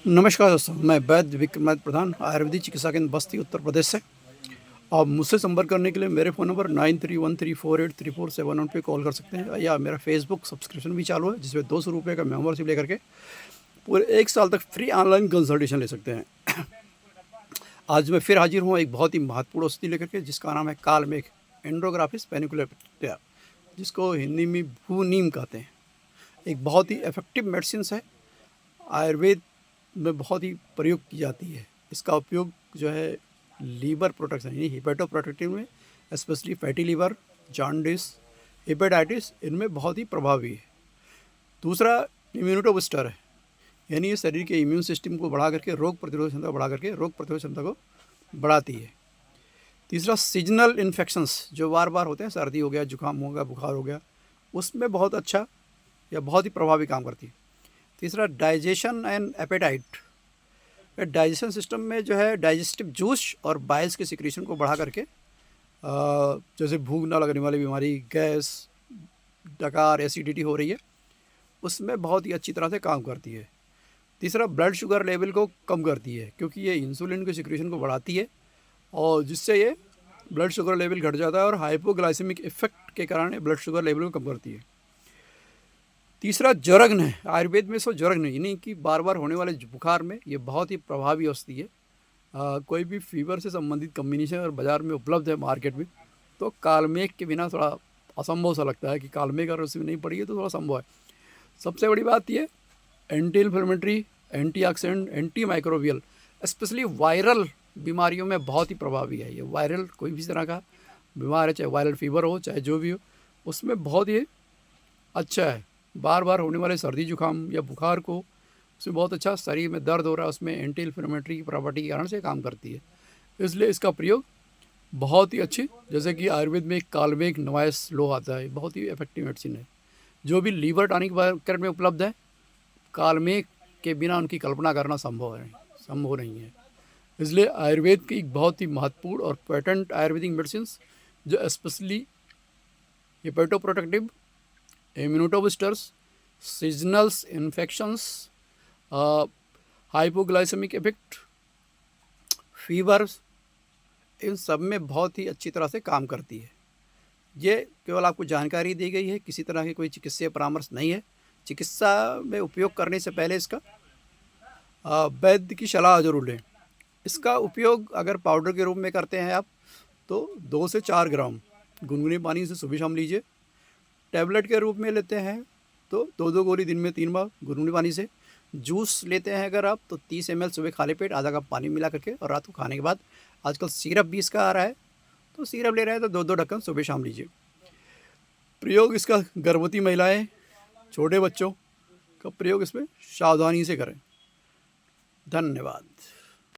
नमस्कार दोस्तों, मैं वैद्य विक्रमादित्य प्रधान आयुर्वेदिक चिकित्सा केंद्र बस्ती उत्तर प्रदेश से। आप मुझसे संपर्क करने के लिए मेरे फ़ोन नंबर 9313483471 पे कॉल कर सकते हैं, या मेरा फेसबुक सब्सक्रिप्शन भी चालू है जिसमें 200 रुपये का मेंबरशिप लेकर के पूरे 1 साल तक फ्री ऑनलाइन कंसल्टेशन ले सकते हैं। आज मैं फिर हाजिर हूँ एक बहुत ही महत्वपूर्ण औषधि लेकर के, जिसका नाम है कालमेघ एंड्रोग्राफिस पेनिकुलर, जिसको हिंदी में भू नीम कहते हैं। एक बहुत ही इफेक्टिव मेडिसिन है, आयुर्वेद में बहुत ही प्रयोग की जाती है। इसका उपयोग जो है लीवर प्रोटेक्शन यानी हिपेटो प्रोटेक्टिव में, specially fatty liver, jaundice, hepatitis, इनमें बहुत ही प्रभावी है। दूसरा इम्यूनिटो बूस्टर है, यानी ये शरीर के इम्यून सिस्टम को बढ़ा करके रोग प्रतिरोध क्षमता को बढ़ाती है। तीसरा सीजनल इन्फेक्शंस जो बार बार होते हैं, सर्दी हो गया, जुकाम हो गया, बुखार हो गया, उसमें बहुत अच्छा या बहुत ही प्रभावी काम करती है। तीसरा digestion and appetite, digestion system में जो है डाइजेस्टिव जूस और बाइल्स के सिक्रीशन को बढ़ा करके जैसे भूख ना लगने वाली बीमारी, गैस, डकार, एसिडिटी हो रही है, उसमें बहुत ही अच्छी तरह से काम करती है। तीसरा ब्लड शुगर लेवल को कम करती है, क्योंकि ये इंसुलिन के सिक्रीशन को बढ़ाती है और जिससे ये ब्लड शुगर लेवल घट जाता है और हाइपोग्लाइसेमिक इफेक्ट के कारण ब्लड शुगर लेवल को कम करती है। तीसरा ज्वरग्न है, आयुर्वेद में सो ज्वरग्न यानी कि बार बार होने वाले बुखार में ये बहुत ही प्रभावी औषधि है। कोई भी फीवर से संबंधित कम्बिनेशन अगर बाज़ार में उपलब्ध है मार्केट में, तो कालमेघ के बिना थोड़ा असंभव सा लगता है कि कालमेघ अगर उसमें नहीं पड़ी है तो थोड़ा संभव है। सबसे बड़ी बात ये anti inflammatory, antioxidant, anti microbial, specially viral बीमारियों में बहुत ही प्रभावी है। ये वायरल कोई भी तरह का बीमार है, चाहे वायरल फीवर हो, चाहे जो भी हो, उसमें बहुत ही अच्छा है। बार बार होने वाले सर्दी जुकाम या बुखार को उसमें बहुत अच्छा, शरीर में दर्द हो रहा है उसमें एंटी इन्फ्लेमेटरी की प्रॉपर्टी के कारण से काम करती है, इसलिए इसका प्रयोग बहुत ही अच्छी, जैसे कि आयुर्वेद में एक कालमेघ नवायस लो आता है, बहुत ही इफेक्टिव मेडिसिन है। जो भी लीवर टॉनिक मार्केट में उपलब्ध है, कालमेघ के बिना उनकी कल्पना करना संभव नहीं है। इसलिए आयुर्वेद की एक बहुत ही महत्वपूर्ण और पेटेंट आयुर्वेदिक मेडिसिन जो specially hepato protective, immuno boosters, seasonals infections, hypoglycaemic effect, fevers, इन सब में बहुत ही अच्छी तरह से काम करती है। ये केवल आपको जानकारी दी गई है, किसी तरह की कोई चिकित्सीय परामर्श नहीं है। चिकित्सा में उपयोग करने से पहले इसका वैद्य की सलाह जरूर लें। इसका उपयोग अगर पाउडर के रूप में करते हैं आप, तो 2 से 4 ग्राम गुनगुने पानी से सुबह शाम लीजिए। टैबलेट के रूप में लेते हैं तो 2-2 गोली दिन में 3 बार गुनगुने पानी से। जूस लेते हैं अगर आप, तो 30 ml सुबह खाली पेट आधा कप पानी मिला करके, और रात को खाने के बाद। आजकल सिरप भी इसका आ रहा है, तो सिरप ले रहे हैं तो 2-2 ढक्कन सुबह शाम लीजिए। प्रयोग इसका गर्भवती महिलाएं, छोटे बच्चों का प्रयोग इसमें सावधानी से करें। धन्यवाद।